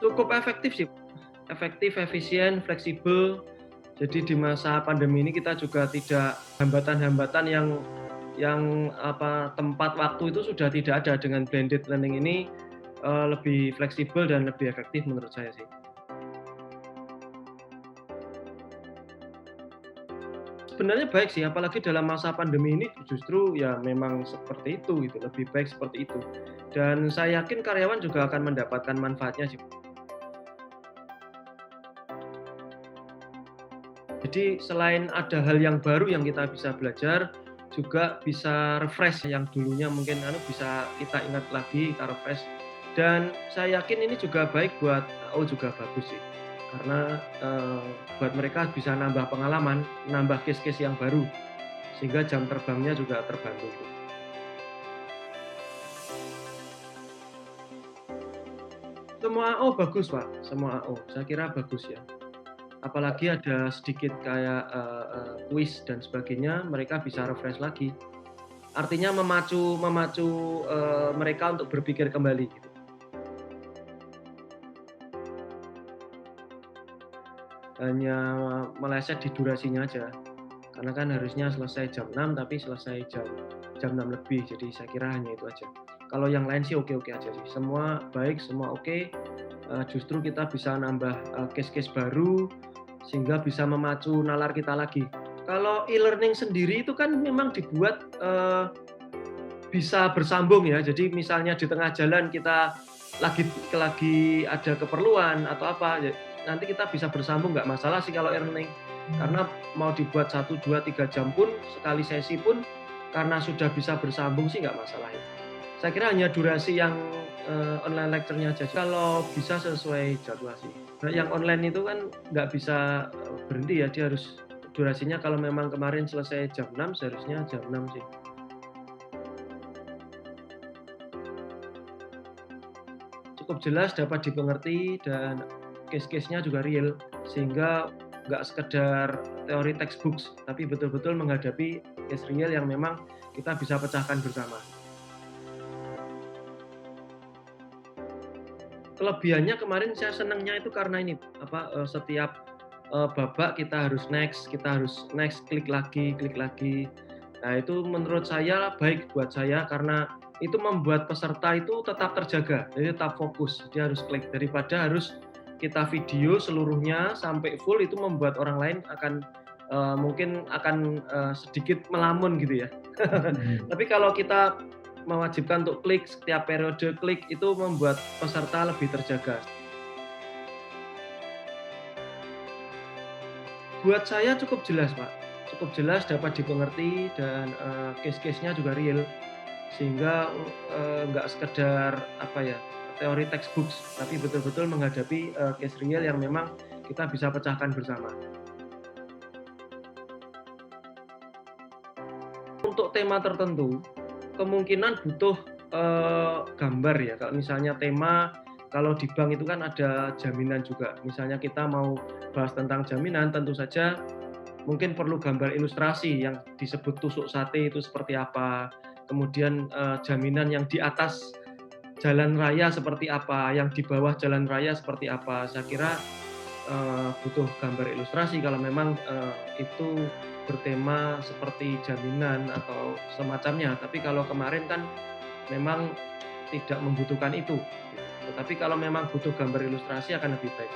Cukup efektif sih, efektif, efisien, fleksibel. Jadi di masa pandemi ini kita juga tidak hambatan-hambatan yang tempat waktu itu sudah tidak ada. Dengan blended learning ini, lebih fleksibel dan lebih efektif menurut saya sih. Sebenarnya baik sih, apalagi dalam masa pandemi ini justru ya memang seperti itu gitu, lebih baik seperti itu. Dan saya yakin karyawan juga akan mendapatkan manfaatnya sih. Jadi selain ada hal yang baru yang kita bisa belajar, juga bisa refresh yang dulunya mungkin bisa kita ingat lagi, kita refresh. Dan saya yakin ini juga baik buat AO juga bagus sih. Karena buat mereka bisa nambah pengalaman, nambah case-case yang baru, sehingga jam terbangnya juga terbantu. Semua AO bagus Pak, semua AO. Saya kira bagus ya. Apalagi ada sedikit kayak kuis dan sebagainya, mereka bisa refresh lagi. Artinya memacu memacu mereka untuk berpikir kembali gitu. Hanya meleset di durasinya aja. Karena kan harusnya selesai jam 6 tapi selesai jam 6 lebih. Jadi saya kira hanya itu aja. Kalau yang lain sih oke-oke aja sih. Semua baik, semua oke. Justru kita bisa nambah case-case baru sehingga bisa memacu nalar kita lagi. Kalau e-learning sendiri itu kan memang dibuat bisa bersambung ya. Jadi misalnya di tengah jalan kita lagi ada keperluan atau apa, ya nanti kita bisa bersambung, nggak masalah sih kalau e-learning. Karena mau dibuat 1, 2, 3 jam pun, sekali sesi pun, karena sudah bisa bersambung sih nggak masalah ya. Saya kira hanya durasi yang online lecture-nya aja. Kalau bisa sesuai jadwal sih. Nah, yang online itu kan nggak bisa berhenti ya, dia harus durasinya kalau memang kemarin selesai jam 6, seharusnya jam 6 sih. Cukup jelas, dapat dimengerti, dan case-case-nya juga real, sehingga nggak sekedar teori textbooks, tapi betul-betul menghadapi case real yang memang kita bisa pecahkan bersama. Kelebihannya kemarin saya senangnya itu karena ini, setiap babak kita harus next, klik lagi, klik lagi. Nah, itu menurut saya baik buat saya karena itu membuat peserta itu tetap terjaga, jadi tetap fokus. Dia harus klik daripada harus kita video seluruhnya sampai full, itu membuat orang lain mungkin akan sedikit melamun gitu ya. Tapi kalau kita mewajibkan untuk klik, setiap periode klik, itu membuat peserta lebih terjaga. Buat saya cukup jelas, Pak. Cukup jelas, dapat dimengerti, dan case-case-nya juga real. Sehingga nggak sekedar teori textbooks, tapi betul-betul menghadapi case real yang memang kita bisa pecahkan bersama. Untuk tema tertentu, kemungkinan butuh gambar ya. Kalau misalnya tema, kalau di bank itu kan ada jaminan juga. Misalnya kita mau bahas tentang jaminan, tentu saja mungkin perlu gambar ilustrasi yang disebut tusuk sate itu seperti apa. Kemudian jaminan yang di atas jalan raya seperti apa, yang di bawah jalan raya seperti apa. Saya kira butuh gambar ilustrasi kalau memang itu bertema seperti jaminan atau semacamnya. Tapi kalau kemarin kan memang tidak membutuhkan itu. Tetapi kalau memang butuh gambar ilustrasi akan lebih baik.